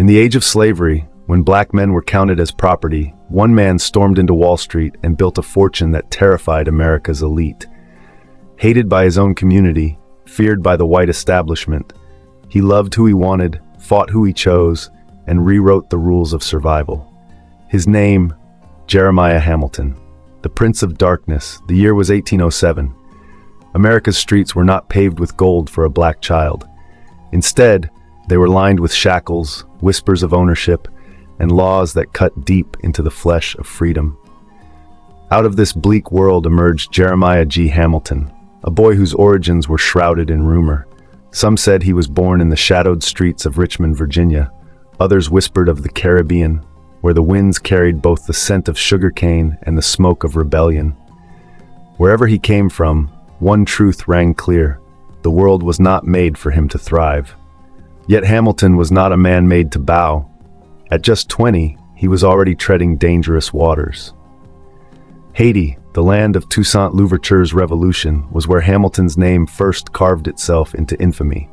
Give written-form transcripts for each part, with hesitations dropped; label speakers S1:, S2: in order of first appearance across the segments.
S1: In the age of slavery, when black men were counted as property, one man stormed into Wall Street and built a fortune that terrified America's elite. Hated by his own community, feared by the white establishment, he loved who he wanted, fought who he chose, and rewrote the rules of survival. His name, Jeremiah Hamilton, the Prince of Darkness. The year was 1807. America's streets were not paved with gold for a black child. Instead, they were lined with shackles, whispers of ownership, and laws that cut deep into the flesh of freedom. Out of this bleak world emerged Jeremiah G. Hamilton, a boy whose origins were shrouded in rumor. Some said he was born in the shadowed streets of Richmond, Virginia. Others whispered of the Caribbean, where the winds carried both the scent of sugarcane and the smoke of rebellion. Wherever he came from, one truth rang clear: the world was not made for him to thrive. Yet Hamilton was not a man made to bow. At just 20, he was already treading dangerous waters. Haiti, the land of Toussaint Louverture's revolution, was where Hamilton's name first carved itself into infamy.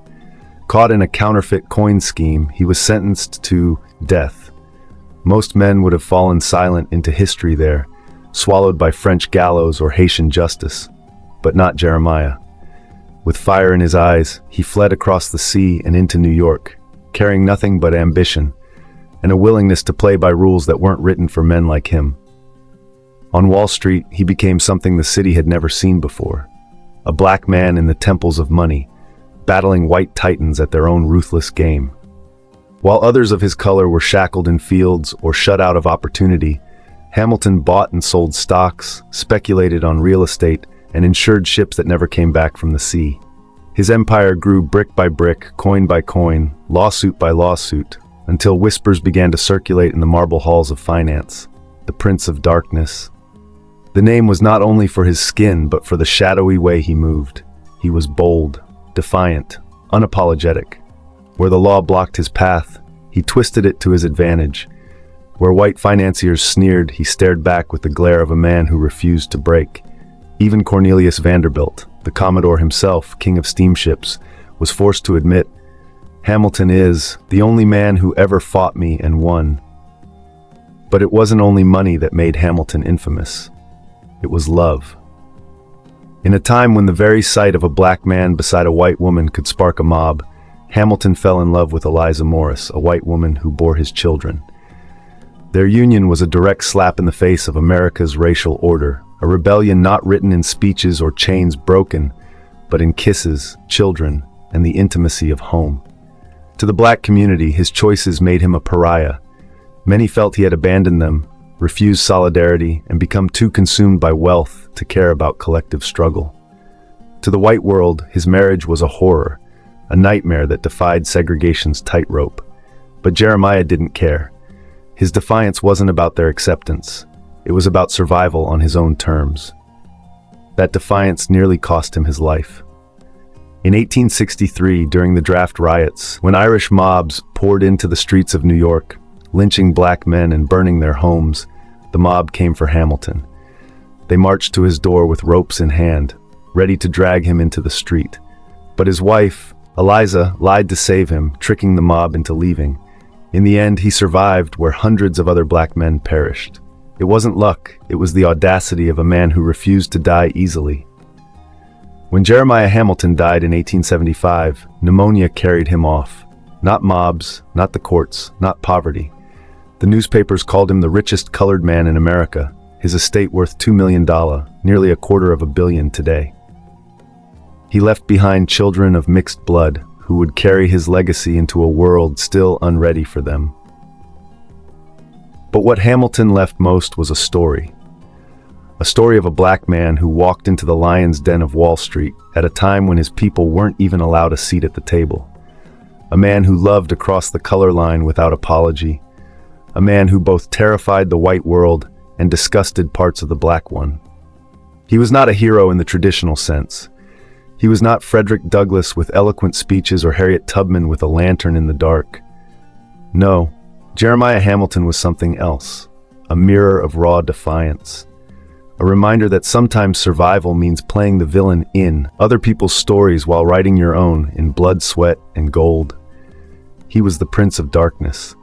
S1: Caught in a counterfeit coin scheme, he was sentenced to death. Most men would have fallen silent into history there, swallowed by French gallows or Haitian justice. But not Jeremiah. With fire in his eyes, he fled across the sea and into New York, carrying nothing but ambition and a willingness to play by rules that weren't written for men like him. On Wall Street, he became something the city had never seen before: a black man in the temples of money, battling white titans at their own ruthless game. While others of his color were shackled in fields or shut out of opportunity, Hamilton bought and sold stocks, speculated on real estate, and insured ships that never came back from the sea. His empire grew brick by brick, coin by coin, lawsuit by lawsuit, until whispers began to circulate in the marble halls of finance: the Prince of Darkness. The name was not only for his skin, but for the shadowy way he moved. He was bold, defiant, unapologetic. Where the law blocked his path, he twisted it to his advantage. Where white financiers sneered, he stared back with the glare of a man who refused to break. Even Cornelius Vanderbilt, the Commodore himself, king of steamships, was forced to admit, "Hamilton is the only man who ever fought me and won." But it wasn't only money that made Hamilton infamous. It was love. In a time when the very sight of a black man beside a white woman could spark a mob, Hamilton fell in love with Eliza Morris, a white woman who bore his children. Their union was a direct slap in the face of America's racial order, a rebellion not written in speeches or chains broken, but in kisses, children, and the intimacy of home. To the black community, his choices made him a pariah. Many felt he had abandoned them, refused solidarity, and become too consumed by wealth to care about collective struggle. To the white world, his marriage was a horror, a nightmare that defied segregation's tightrope. But Jeremiah didn't care. His defiance wasn't about their acceptance. It was about survival on his own terms. That defiance nearly cost him his life. In 1863, during the Draft Riots, when Irish mobs poured into the streets of New York, lynching black men and burning their homes, the mob came for Hamilton. They marched to his door with ropes in hand, ready to drag him into the street. But his wife, Eliza, lied to save him, tricking the mob into leaving. In the end, he survived where hundreds of other black men perished. It wasn't luck, it was the audacity of a man who refused to die easily. When Jeremiah Hamilton died in 1875, pneumonia carried him off. Not mobs, not the courts, not poverty. The newspapers called him the richest colored man in America, his estate worth $2 million, nearly $250 million today. He left behind children of mixed blood who would carry his legacy into a world still unready for them. But what Hamilton left most was a story of a black man who walked into the lion's den of Wall Street at a time when his people weren't even allowed a seat at the table. A man who loved across the color line without apology. A man who both terrified the white world and disgusted parts of the black one. He was not a hero in the traditional sense. He was not Frederick Douglass with eloquent speeches or Harriet Tubman with a lantern in the dark. No, Jeremiah Hamilton was something else, a mirror of raw defiance. A reminder that sometimes survival means playing the villain in other people's stories while writing your own in blood, sweat, and gold. He was the Prince of Darkness,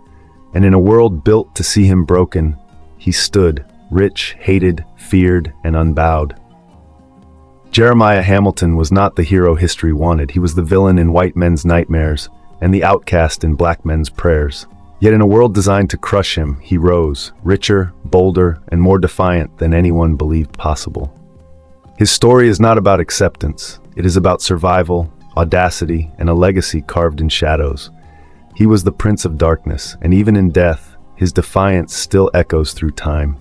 S1: And in a world built to see him broken, he stood, rich, hated, feared, and unbowed. Jeremiah Hamilton was not the hero history wanted. He was the villain in white men's nightmares and the outcast in black men's prayers. Yet in a world designed to crush him, he rose, richer, bolder, and more defiant than anyone believed possible. His story is not about acceptance. It is about survival, audacity, and a legacy carved in shadows. He was the Prince of Darkness, and even in death, his defiance still echoes through time.